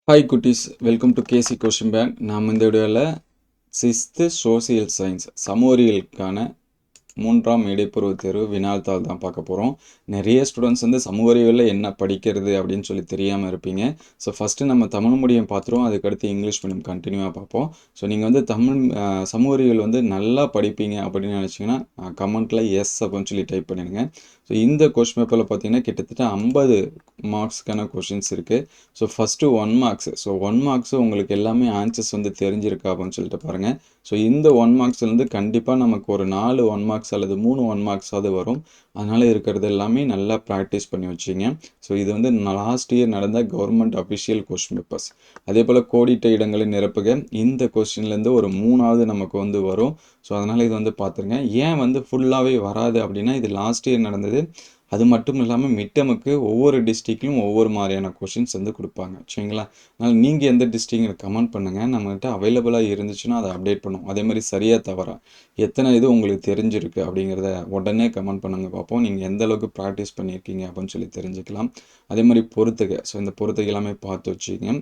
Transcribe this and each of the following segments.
Hi குட்டீஸ், welcome to KC question bank. நாம் இந்த வீடியோவில் 6th சோசியல் சயின்ஸ் சமூகறிவியலுக்கான 3ஆம் இடைப்பருவத் தேர்வு வினாத்தாள் தான் பார்க்க போகிறோம். நிறைய ஸ்டூடெண்ட்ஸ் வந்து சமூக அறிவியலில் என்ன படிக்கிறது அப்படின்னு சொல்லி தெரியாமல் இருப்பீங்க. ஸோ ஃபஸ்ட்டு நம்ம தமிழ் மீடியம் பார்த்துருவோம், அதுக்கடுத்து இங்கிலீஷ் மீடியம் கண்டினியூவாக பார்ப்போம். ஸோ நீங்கள் வந்து சமூக அறிவியல் வந்து நல்லா படிப்பீங்க அப்படின்னு நினச்சிங்கன்னா கமெண்ட்டில் எஸ் அப்படின்னு சொல்லி டைப் பண்ணிடுங்க. ஸோ இந்த கொஸ்டின் பேப்பரில் பார்த்தீங்கன்னா கிட்டத்தட்ட 50 மார்க்ஸ்க்கான கொஷின்ஸ் இருக்குது. So first 1 marks. So 1 marks உங்களுக்கு எல்லாமே ஆன்சர்ஸ் வந்து தெரிஞ்சிருக்கா அப்படின்னு சொல்லிட்டு பாருங்கள். ஸோ இந்த 1 மார்க்ஸ்லேருந்து கண்டிப்பாக நமக்கு ஒரு 4 1 மார்க்ஸ் அல்லது 3 1 மார்க்ஸாவது வரும். அதனால் இருக்கிறது எல்லாமே நல்லா ப்ராக்டிஸ் பண்ணி வச்சிங்க. ஸோ இது வந்து லாஸ்ட் இயர் நடந்த கவர்மெண்ட் அஃபிஷியல் கொஸ்டின் பேப்பர்ஸ். அதே போல் கோடிட்ட இடங்களை நிரப்புக இந்த கொஸ்டின்லேருந்து ஒரு 3ஆவது நமக்கு வந்து வரும். ஸோ அதனால் இது வந்து பார்த்துருங்க. ஏன் வந்து ஃபுல்லாகவே வராது அப்படின்னா இது லாஸ்ட் இயர் நடந்தது. அது மட்டும் இல்லாமல் மிட்டமுக்கு ஒவ்வொரு டிஸ்ட்ரிக்ட்லையும் ஒவ்வொரு மாதிரியான கொஷின்ஸ் வந்து கொடுப்பாங்க, சரிங்களா? அதனால் நீங்கள் எந்த டிஸ்ட்ரிக்ட் கமெண்ட் பண்ணுங்கள். நம்மகிட்ட அவைலபிளாக இருந்துச்சுன்னா அதை அப்டேட் பண்ணுவோம். அதே மாதிரி சரியாக தவறா எத்தனை இது உங்களுக்கு தெரிஞ்சிருக்கு அப்படிங்கிறத உடனே கமெண்ட் பண்ணுங்கள் பார்ப்போம். நீங்கள் எந்த அளவுக்கு ப்ராக்டிஸ் பண்ணியிருக்கீங்க அப்படின்னு சொல்லி தெரிஞ்சுக்கலாம். அதே மாதிரி பொறுத்துக. ஸோ இந்த பொறுத்துக எல்லாமே பார்த்து வச்சுக்கோங்க.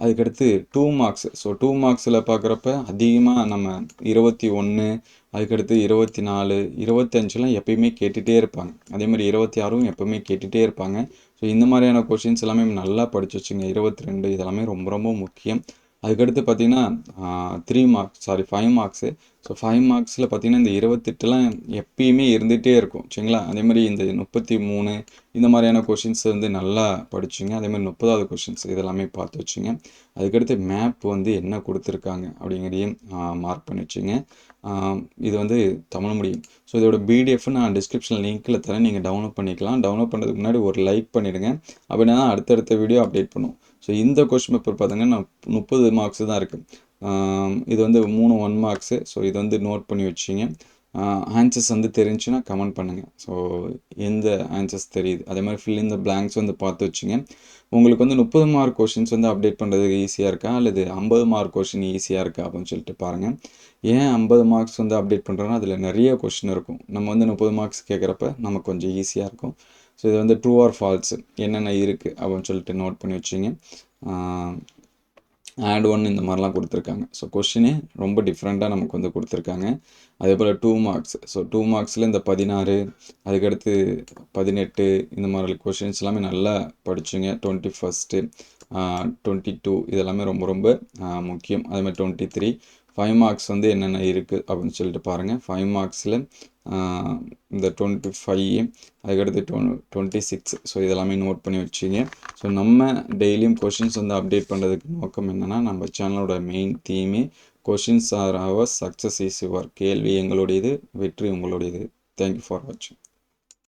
அதுக்கடுத்து 2 மார்க்ஸ். ஸோ 2 மார்க்ஸில் பார்க்குறப்ப அதிகமாக நம்ம 21, அதுக்கடுத்து 24, 25லாம் எப்பயுமே கேட்டுகிட்டே இருப்பாங்க. அதே மாதிரி 26ம் எப்பவுமே கேட்டுகிட்டே இருப்பாங்க. ஸோ இந்த மாதிரியான கொஷின்ஸ் எல்லாமே நல்லா படித்து வச்சுங்க. 22 இதெல்லாமே ரொம்ப ரொம்ப முக்கியம். அதுக்கடுத்து பார்த்தீங்கன்னா 5 மார்க்ஸு. ஸோ 5 மார்க்ஸில் பார்த்தீங்கன்னா இந்த 28லாம் எப்பயுமே இருந்துகிட்டே இருக்கும், சரிங்களா? அதே மாதிரி இந்த 33 இந்த மாதிரியான கொஷின்ஸ் வந்து நல்லா படிச்சுங்க. அதே மாதிரி 30வது கொஷின்ஸ் இதெல்லாமே பார்த்து வச்சுங்க. அதுக்கடுத்து மேப் வந்து என்ன கொடுத்துருக்காங்க அப்படிங்கிறதையும் மார்க் பண்ணி வச்சுங்க. இது வந்து தமிழ் மீடியம். ஸோ இதோட பிடிஎஃப் நான் டிஸ்கிரிப்ஷன் லிங்க்கில் தரேன், நீங்கள் டவுன்லோட் பண்ணிக்கலாம். டவுன்லோட் பண்ணுறதுக்கு முன்னாடி ஒரு லைக் பண்ணிவிடுங்க. அப்படின்னா தான் அடுத்தடுத்த வீடியோ அப்டேட் பண்ணுவோம். ஸோ இந்த கொஸ்டின் பேப்பர் பார்த்தீங்கன்னா 30 மார்க்ஸ் தான் இருக்குது. இது வந்து 3 1 மார்க்ஸு. ஸோ இது வந்து நோட் பண்ணி வச்சிங்க. ஆன்சர்ஸ் வந்து தெரிஞ்சுன்னா கமெண்ட் பண்ணுங்கள். ஸோ எந்த ஆன்சர்ஸ் தெரியுது அதே மாதிரி ஃபில் இன் த பிளாங்க்ஸ் வந்து பார்த்து வச்சுங்க. உங்களுக்கு வந்து 30 மார்க் கொஷின்ஸ் வந்து அப்டேட் பண்ணுறதுக்கு ஈஸியாக இருக்கா அல்லது 50 மார்க் கொஷின் ஈஸியாக இருக்கா அப்படின்னு சொல்லிட்டு பாருங்கள். ஏன் 50 மார்க்ஸ் வந்து அப்டேட் பண்ணுறோன்னா அதில் நிறைய கொஷின் இருக்கும். நம்ம வந்து 30 மார்க்ஸ் கேட்குறப்ப நமக்கு கொஞ்சம் ஈஸியாக இருக்கும். ஸோ இது வந்து ட்ரூ ஆர் ஃபால்ஸ் என்னென்ன இருக்குது அப்படின்னு சொல்லிட்டு நோட் பண்ணி வச்சிங்க. ஆட் 1 இந்த மாதிரிலாம் கொடுத்துருக்காங்க. ஸோ கொஷினே ரொம்ப டிஃப்ரெண்ட்டாக நமக்கு வந்து கொடுத்துருக்காங்க. அதே போல் 2 மார்க்ஸ். ஸோ 2 மார்க்ஸில் இந்த 16, அதுக்கடுத்து 18 இந்த மாதிரி கொஷின்ஸ் எல்லாமே நல்லா படிச்சுங்க. 21, 22 இதெல்லாமே ரொம்ப ரொம்ப முக்கியம். அதே மாதிரி 23 5 மார்க்ஸ் வந்து என்னென்ன இருக்குது அப்படின்னு சொல்லிட்டு பாருங்கள். 5 மார்க்ஸில் இந்த 25 அதுக்கடுத்து 26 ஸோ இதெல்லாமே நோட் பண்ணி வச்சிங்க. ஸோ நம்ம டெய்லியும் கொஷின்ஸ் வந்து அப்டேட் பண்ணுறதுக்கு நோக்கம் என்னென்னா நம்ம சேனலோட main theme questions are our success is your. கேள்வி எங்களுடையது, வெற்றி உங்களுடையது. தேங்க்யூ ஃபார் வாட்சிங்.